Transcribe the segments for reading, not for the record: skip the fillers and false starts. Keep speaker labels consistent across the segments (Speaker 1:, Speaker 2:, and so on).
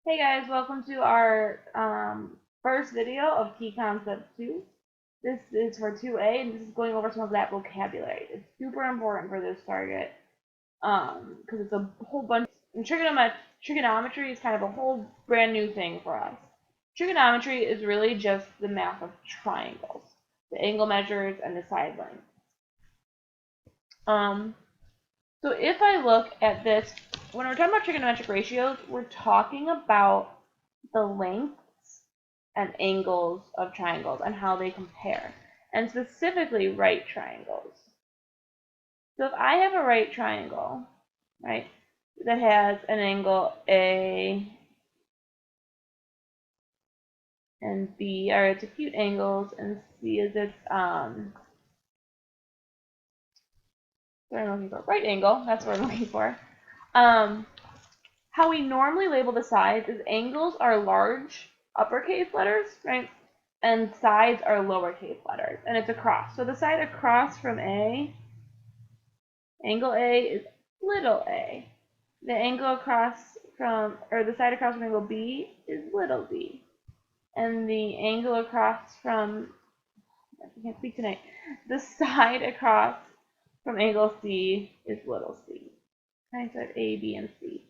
Speaker 1: Hey guys, welcome to our first video of Key Concept 2. This is for 2A, and this is going over some of that vocabulary. It's super important for this target because it's a whole bunch. And trigonometry is kind of a whole brand new thing for us. Trigonometry is really just the math of triangles, the angle measures, and the side lengths. So if I look at this, when we're talking about trigonometric ratios, we're talking about the lengths and angles of triangles and how they compare, and specifically right triangles. So if I have a right triangle, right, that has an angle A and B are its acute angles, and C is its what I'm looking for, right angle, that's what I'm looking for. How we normally label the sides is angles are large uppercase letters, right? And sides are lowercase letters, and it's across. So the side across from A, angle A is little a. The angle across from, or the side across from angle B is little b. And the angle across from, I can't speak tonight, the side across from angle C is little c. Okay, so I have A, B, and C.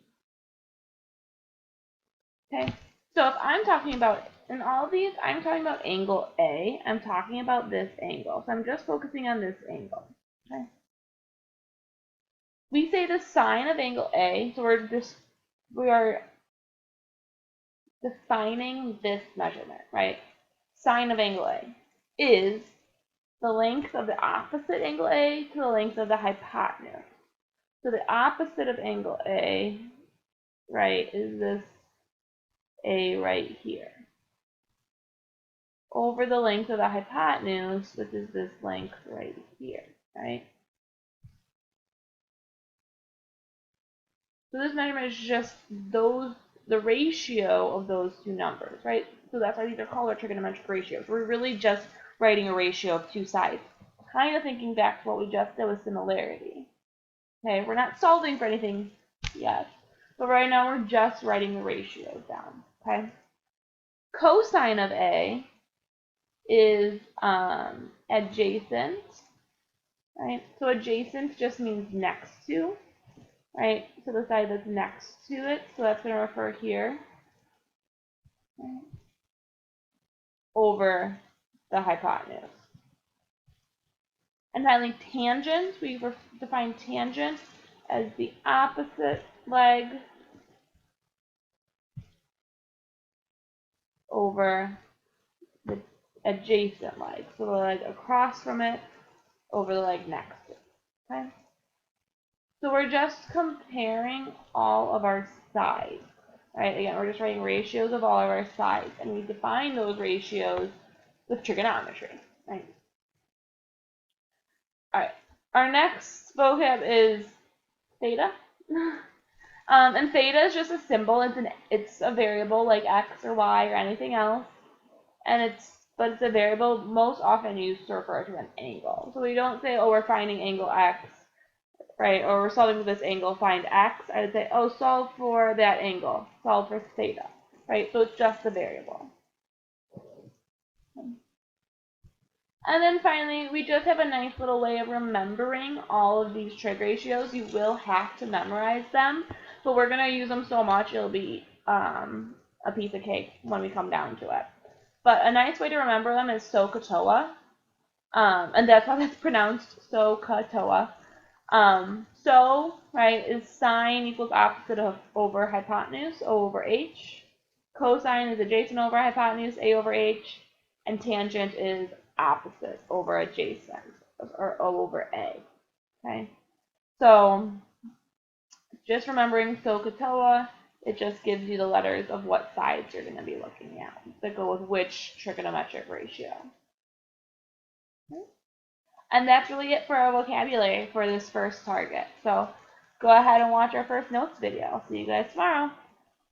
Speaker 1: Okay, so if I'm talking about, in all of these, I'm talking about angle A, I'm talking about this angle. So I'm just focusing on this angle. Okay. We say the sine of angle A, so we are defining this measurement, right? Sine of angle A is the length of the opposite angle A to the length of the hypotenuse. So the opposite of angle A, right, is this A right here, over the length of the hypotenuse, which is this length right here, right? So this measurement is just the ratio of those two numbers, right? So that's why these are called our trigonometric ratios. We're really just writing a ratio of two sides. Kind of thinking back to what we just did with similarity. Okay, we're not solving for anything yet, but right now we're just writing the ratios down, okay? Cosine of A is adjacent, right? So adjacent just means next to, right? So the side that's next to it, so that's going to refer here, right, over the hypotenuse. And finally, tangent, we define tangent as the opposite leg over the adjacent leg. So the leg across from it over the leg next to it. Okay? So we're just comparing all of our sides. Right? Again, we're just writing ratios of all of our sides, and we define those ratios with trigonometry. Right? All right. Our next vocab is theta. And theta is just a symbol. It's a variable like x or y or anything else, and but it's a variable most often used to refer to an angle. So we don't say, oh, we're finding angle x, right? Or we're solving for this angle, find x. I would say, oh, solve for that angle, solve for theta, right? So it's just a variable. And then finally, we just have a nice little way of remembering all of these trig ratios. You will have to memorize them, but we're going to use them so much it'll be a piece of cake when we come down to it. But a nice way to remember them is SOHCAHTOA, and that's how it's pronounced, SOHCAHTOA. So, right, is sine equals opposite of over hypotenuse, O over H. Cosine is adjacent over hypotenuse, A over H. And tangent is opposite over adjacent, or O over A. Okay, so just remembering SOHCAHTOA, it just gives you the letters of what sides you're going to be looking at that go with which trigonometric ratio. Okay. And that's really it for our vocabulary for this first target. So go ahead and watch our first notes video. I'll see you guys tomorrow.